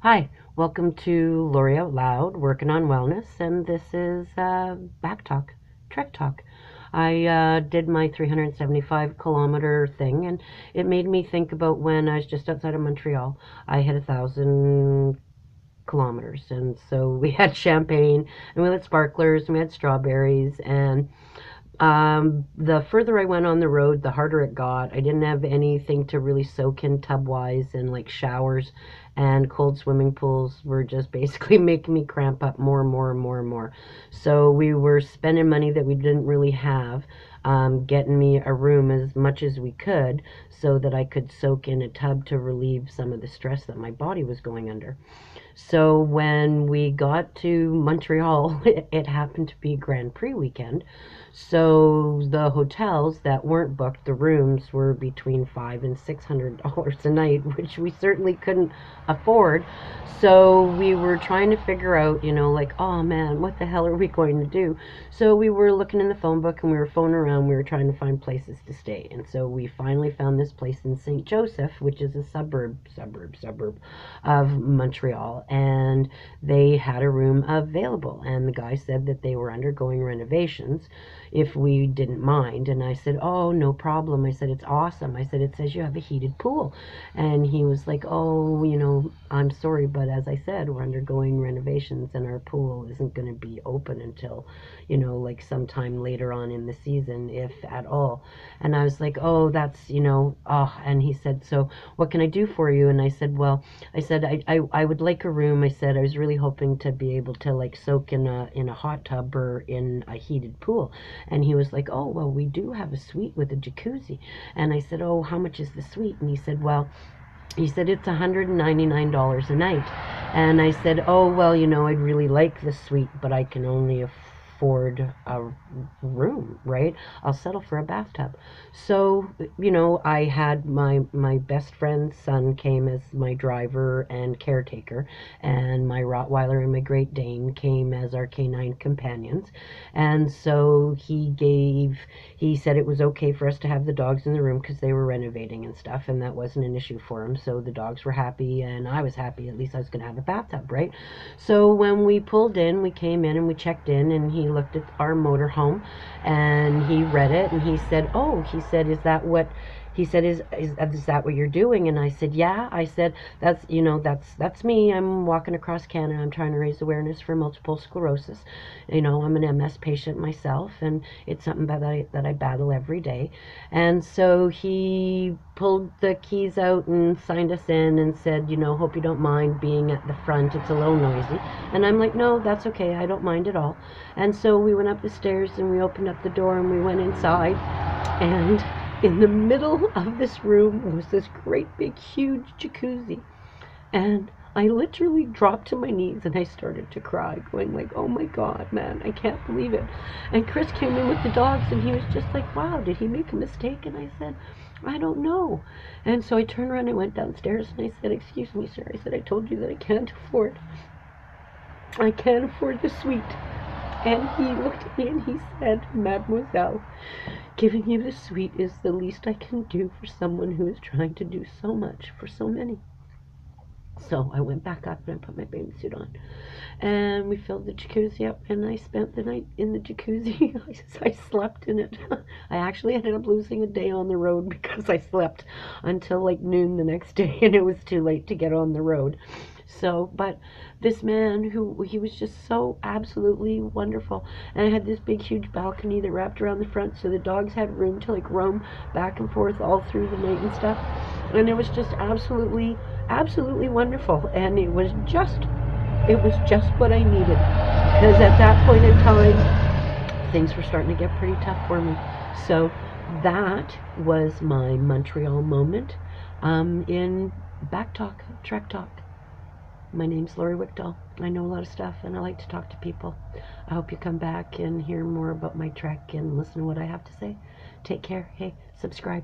Hi, welcome to Lori Out Loud, working on wellness, and this is Back Talk, Trek Talk. I did my 375-kilometer thing, and it made me think about when I was just outside of Montreal. I had 1,000 kilometers, and so we had champagne, and we had sparklers, and we had strawberries, and the further I went on the road, the harder it got. I didn't have anything to really soak in tub wise, and like showers and cold swimming pools were just basically making me cramp up more and more and more and more. So we were spending money that we didn't really have, getting me a room as much as we could so that I could soak in a tub to relieve some of the stress that my body was going under. So when we got to Montreal, it happened to be Grand Prix weekend. So the hotels that weren't booked, the rooms were between $500 and $600 a night, which we certainly couldn't afford. So we were trying to figure out, like, oh man, what the hell are we going to do? So we were looking in the phone book and we were phoning around. We were trying to find places to stay, and so we finally found this place in St. Joseph, which is a suburb of Montreal, and they had a room available, and the guy said that they were undergoing renovations if we didn't mind. And I said, oh, no problem. I said, it's awesome. I said, it says you have a heated pool. And he was like, oh, I'm sorry, but as I said, we're undergoing renovations and our pool isn't going to be open until, like sometime later on in the season, if at all. And I was like, oh, that's, oh. And he said, so what can I do for you? And I said, well, I would like a room. I said I was really hoping to be able to like soak in a hot tub or in a heated pool. And he was like, oh, well, we do have a suite with a jacuzzi. And I said, oh, how much is the suite? And he said, well, it's $199 a night. And I said, oh, well, I'd really like the suite, but I can only afford a room, right? I'll settle for a bathtub. So, I had my best friend's son came as my driver and caretaker, and my Rottweiler and my Great Dane came as our canine companions. And so he said it was okay for us to have the dogs in the room because they were renovating and stuff, and that wasn't an issue for him. So the dogs were happy, and I was happy. At least I was going to have a bathtub, right? So when we pulled in, we came in and we checked in, and he looked at our motorhome, and he read it, and he said, oh, he said, is that what he said, is that what you're doing? And I said, yeah. I said, that's me. I'm walking across Canada. I'm trying to raise awareness for multiple sclerosis. I'm an MS patient myself, and it's something that I battle every day. And so he pulled the keys out and signed us in and said, hope you don't mind being at the front. It's a little noisy. And I'm like, no, that's okay. I don't mind at all. And so we went up the stairs and we opened up the door and we went inside, and in the middle of this room was this great big huge jacuzzi. And I literally dropped to my knees and I started to cry, going like, oh my God, man, I can't believe it. And Chris came in with the dogs and he was just like, wow, did he make a mistake? And I said, I don't know. And so I turned around and went downstairs and I said, excuse me, sir. I said, I told you that I can't afford the suite. And he looked at me and he said, Mademoiselle, giving you the suite is the least I can do for someone who is trying to do so much for so many. So I went back up and I put my bathing suit on. And we filled the jacuzzi up and I spent the night in the jacuzzi. I slept in it. I actually ended up losing a day on the road because I slept until like noon the next day and it was too late to get on the road. So, but this man he was just so absolutely wonderful. And I had this big huge balcony that wrapped around the front so the dogs had room to like roam back and forth all through the night and stuff. And it was just absolutely wonderful. And it was just what I needed, because at that point in time things were starting to get pretty tough for me. So that was my Montreal moment, in Back Talk, Trek Talk. My name's Lori Wickdahl. I know a lot of stuff and I like to talk to people. I hope you come back and hear more about my trek and listen to what I have to say. Take care. Hey, subscribe.